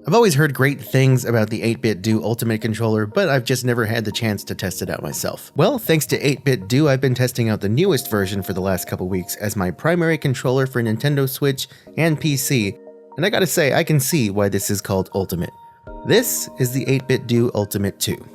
I've always heard great things about the 8BitDo Ultimate controller, but I've just never had the chance to test it out myself. Well, thanks to 8BitDo, I've been testing out the newest version for the last couple weeks as my primary controller for Nintendo Switch and PC, and I gotta say, I can see why this is called Ultimate. This is the 8BitDo Ultimate 2.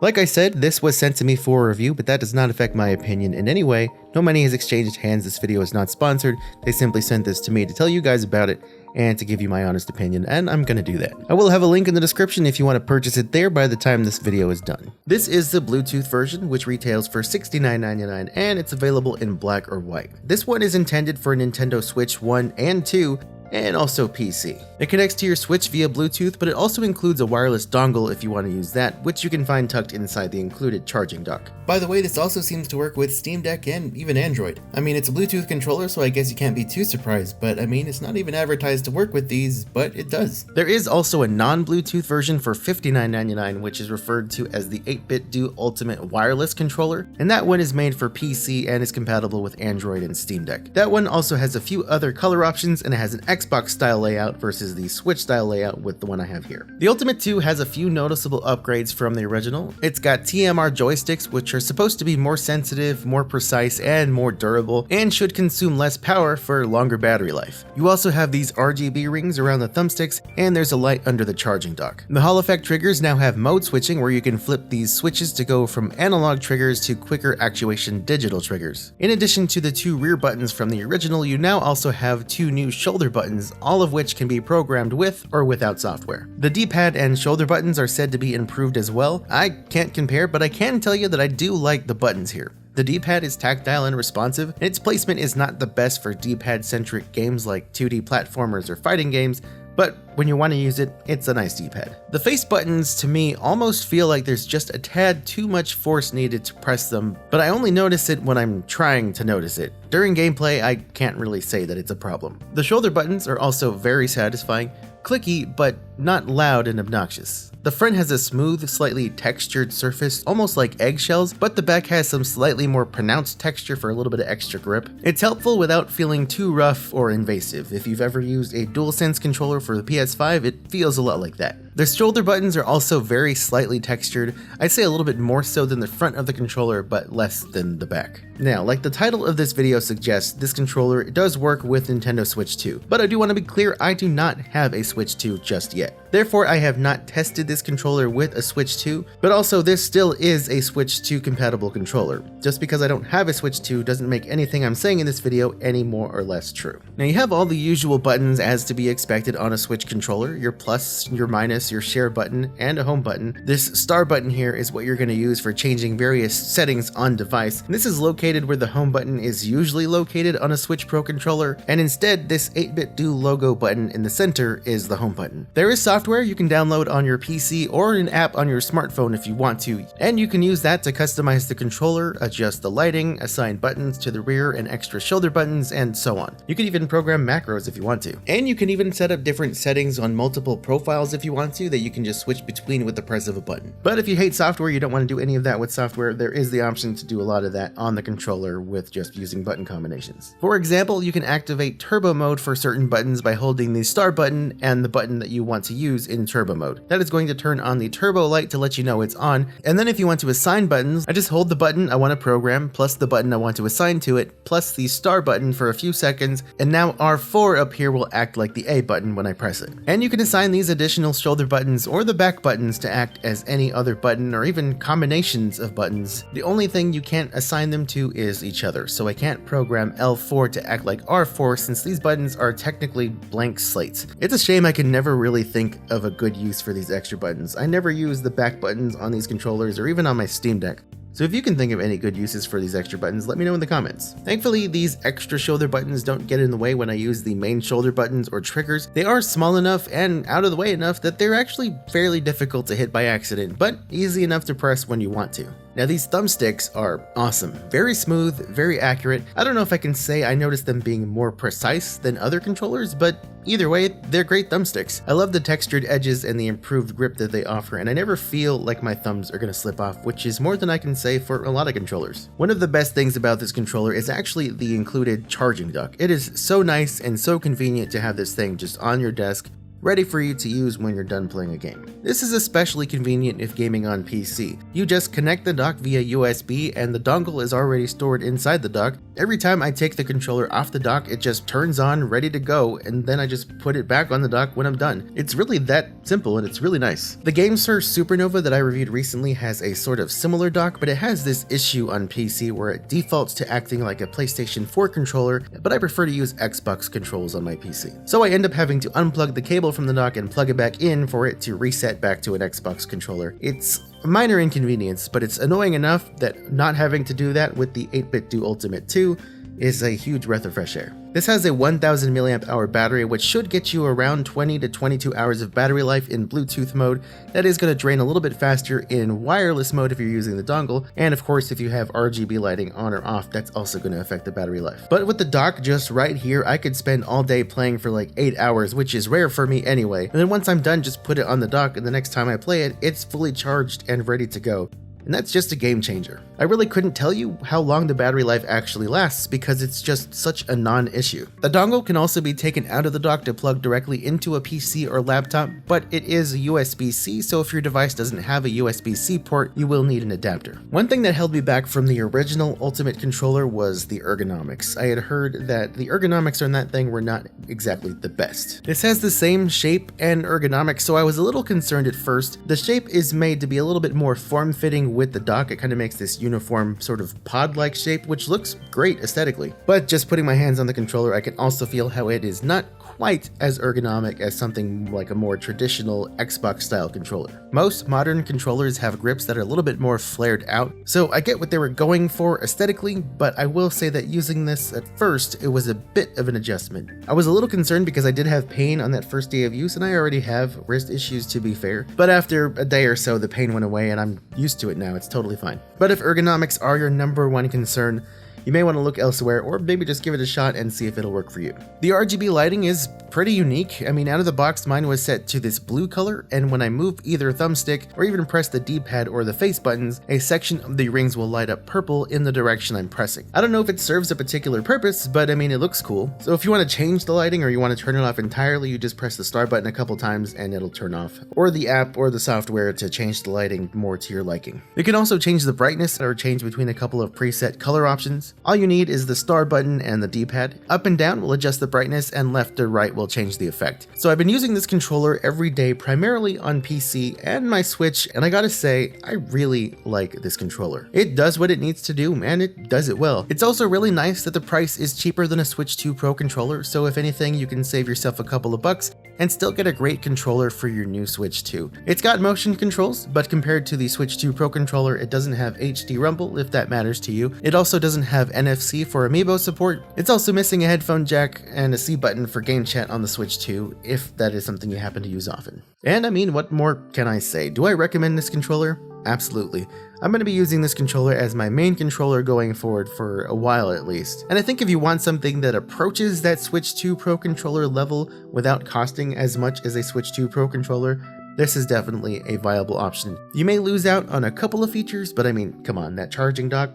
Like I said, this was sent to me for a review, but that does not affect my opinion in any way. No money has exchanged hands, this video is not sponsored, they simply sent this to me to tell you guys about it and to give you my honest opinion, and I'm gonna do that. I will have a link in the description if you want to purchase it there by the time this video is done. This is the Bluetooth version, which retails for $69.99, and it's available in black or white. This one is intended for Nintendo Switch 1 and 2, and also PC. It connects to your Switch via Bluetooth, but it also includes a wireless dongle if you want to use that, which you can find tucked inside the included charging dock. By the way, this also seems to work with Steam Deck and even Android. I mean, it's a Bluetooth controller, so I guess you can't be too surprised, but I mean, it's not even advertised to work with these, but it does. There is also a non-Bluetooth version for $59.99, which is referred to as the 8BitDo Ultimate Wireless Controller, and that one is made for PC and is compatible with Android and Steam Deck. That one also has a few other color options, and it has an Xbox style layout versus the Switch style layout with the one I have here. The Ultimate 2 has a few noticeable upgrades from the original. It's got TMR joysticks, which are supposed to be more sensitive, more precise, and more durable, and should consume less power for longer battery life. You also have these RGB rings around the thumbsticks, and there's a light under the charging dock. The Hall effect triggers now have mode switching, where you can flip these switches to go from analog triggers to quicker actuation digital triggers. In addition to the two rear buttons from the original, you now also have two new shoulder buttons, all of which can be programmed with or without software. The D-pad and shoulder buttons are said to be improved as well. I can't compare, but I can tell you that I do like the buttons here. The D-pad is tactile and responsive, and its placement is not the best for D-pad centric games like 2D platformers or fighting games, but when you want to use it, it's a nice D-pad. The face buttons to me almost feel like there's just a tad too much force needed to press them, but I only notice it when I'm trying to notice it. During gameplay, I can't really say that it's a problem. The shoulder buttons are also very satisfying, clicky, but not loud and obnoxious. The front has a smooth, slightly textured surface, almost like eggshells, but the back has some slightly more pronounced texture for a little bit of extra grip. It's helpful without feeling too rough or invasive. If you've ever used a DualSense controller for the PS5, it feels a lot like that. The shoulder buttons are also very slightly textured. I'd say a little bit more so than the front of the controller, but less than the back. Now, like the title of this video suggests, this controller does work with Nintendo Switch 2, but I do want to be clear, I do not have a Switch 2 just yet. Therefore, I have not tested this controller with a Switch 2, but also this still is a Switch 2 compatible controller. Just because I don't have a Switch 2 doesn't make anything I'm saying in this video any more or less true. Now, you have all the usual buttons as to be expected on a Switch controller, your plus, your minus, your share button, and a home button. This star button here is what you're going to use for changing various settings on device, and this is located where the home button is usually located on a Switch Pro controller, and instead this 8BitDo logo button in the center is the home button. There is software you can download on your PC or an app on your smartphone if you want to, and you can use that to customize the controller, adjust the lighting, assign buttons to the rear and extra shoulder buttons, and so on. You can even program macros if you want to. And you can even set up different settings on multiple profiles if you want to that you can just switch between with the press of a button. But if you hate software, you don't want to do any of that with software, there is the option to do a lot of that on the controller with just using button combinations. For example, you can activate turbo mode for certain buttons by holding the star button and the button that you want to use in turbo mode. That is going to turn on the turbo light to let you know it's on, and then if you want to assign buttons, I just hold the button I want to program, plus the button I want to assign to it, plus the star button for a few seconds, and now R4 up here will act like the A button when I press it. And you can assign these additional shoulder buttons or the back buttons to act as any other button or even combinations of buttons. The only thing you can't assign them to is each other, so I can't program L4 to act like R4 since these buttons are technically blank slates. It's a shame I can never really think of a good use for these extra buttons. I never use the back buttons on these controllers or even on my Steam Deck. So if you can think of any good uses for these extra buttons, let me know in the comments. Thankfully, these extra shoulder buttons don't get in the way when I use the main shoulder buttons or triggers. They are small enough and out of the way enough that they're actually fairly difficult to hit by accident, but easy enough to press when you want to. Now these thumbsticks are awesome. Very smooth, very accurate. I don't know if I can say I noticed them being more precise than other controllers, but either way, they're great thumbsticks. I love the textured edges and the improved grip that they offer, and I never feel like my thumbs are gonna slip off, which is more than I can say for a lot of controllers. One of the best things about this controller is actually the included charging dock. It is so nice and so convenient to have this thing just on your desk, ready for you to use when you're done playing a game. This is especially convenient if gaming on PC. You just connect the dock via USB and the dongle is already stored inside the dock. Every time I take the controller off the dock, it just turns on, ready to go, and then I just put it back on the dock when I'm done. It's really that simple and it's really nice. The GameSir Supernova that I reviewed recently has a sort of similar dock, but it has this issue on PC where it defaults to acting like a PlayStation 4 controller, but I prefer to use Xbox controls on my PC. So I end up having to unplug the cable from the dock and plug it back in for it to reset back to an Xbox controller. It's a minor inconvenience, but it's annoying enough that not having to do that with the 8BitDo Ultimate 2 is a huge breath of fresh air. This has a 1000 mAh battery, which should get you around 20 to 22 hours of battery life in Bluetooth mode. That is going to drain a little bit faster in wireless mode if you're using the dongle, and of course if you have RGB lighting on or off, that's also going to affect the battery life. But with the dock just right here, I could spend all day playing for like 8 hours, which is rare for me anyway, and then once I'm done, just put it on the dock, and the next time I play it, it's fully charged and ready to go. And that's just a game changer. I really couldn't tell you how long the battery life actually lasts because it's just such a non-issue. The dongle can also be taken out of the dock to plug directly into a PC or laptop, but it is a USB-C, so if your device doesn't have a USB-C port, you will need an adapter. One thing that held me back from the original Ultimate controller was the ergonomics. I had heard that the ergonomics on that thing were not exactly the best. This has the same shape and ergonomics, so I was a little concerned at first. The shape is made to be a little bit more form-fitting with the dock. It kind of makes this uniform sort of pod-like shape, which looks great aesthetically. But just putting my hands on the controller, I can also feel how it is not quite as ergonomic as something like a more traditional Xbox style controller. Most modern controllers have grips that are a little bit more flared out, so I get what they were going for aesthetically, but I will say that using this at first, it was a bit of an adjustment. I was a little concerned because I did have pain on that first day of use, and I already have wrist issues to be fair, but after a day or so the pain went away and I'm used to it now. It's totally fine. But if ergonomics are your number one concern, you may want to look elsewhere or maybe just give it a shot and see if it'll work for you. The RGB lighting is pretty unique. I mean, out of the box, mine was set to this blue color, and when I move either thumbstick or even press the D-pad or the face buttons, a section of the rings will light up purple in the direction I'm pressing. I don't know if it serves a particular purpose, but I mean, it looks cool. So if you want to change the lighting or you want to turn it off entirely, you just press the star button a couple times and it'll turn off. Or the app or the software to change the lighting more to your liking. You can also change the brightness or change between a couple of preset color options. All you need is the star button and the D-pad. Up and down will adjust the brightness, and left or right will change the effect. So I've been using this controller every day, primarily on PC and my Switch, and I gotta say, I really like this controller. It does what it needs to do, and it does it well. It's also really nice that the price is cheaper than a Switch 2 Pro controller, so if anything, you can save yourself a couple of bucks and still get a great controller for your new Switch 2. It's got motion controls, but compared to the Switch 2 Pro controller, it doesn't have HD rumble, if that matters to you. It also doesn't have NFC for amiibo support. It's also missing a headphone jack and a C button for game chat on the Switch 2, if that is something you happen to use often. And I mean, what more can I say? Do I recommend this controller? Absolutely. I'm going to be using this controller as my main controller going forward for a while at least. And I think if you want something that approaches that Switch 2 Pro controller level without costing as much as a Switch 2 Pro controller, this is definitely a viable option. You may lose out on a couple of features, but I mean, come on, that charging dock,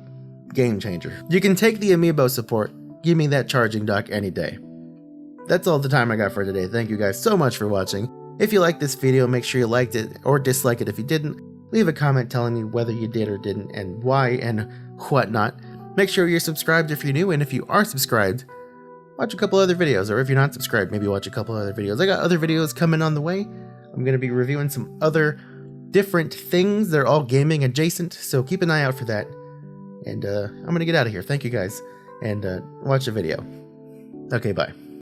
game changer. You can take the amiibo support, give me that charging dock any day. That's all the time I got for today. Thank you guys so much for watching. If you liked this video, make sure you liked it or dislike it if you didn't. Leave a comment telling me whether you did or didn't and why and whatnot. Make sure you're subscribed if you're new, and if you are subscribed, watch a couple other videos, or if you're not subscribed, maybe watch a couple other videos. I got other videos coming on the way. I'm going to be reviewing some other different things. They're all gaming adjacent, so keep an eye out for that. And I'm going to get out of here. Thank you guys, and watch the video. Okay, bye.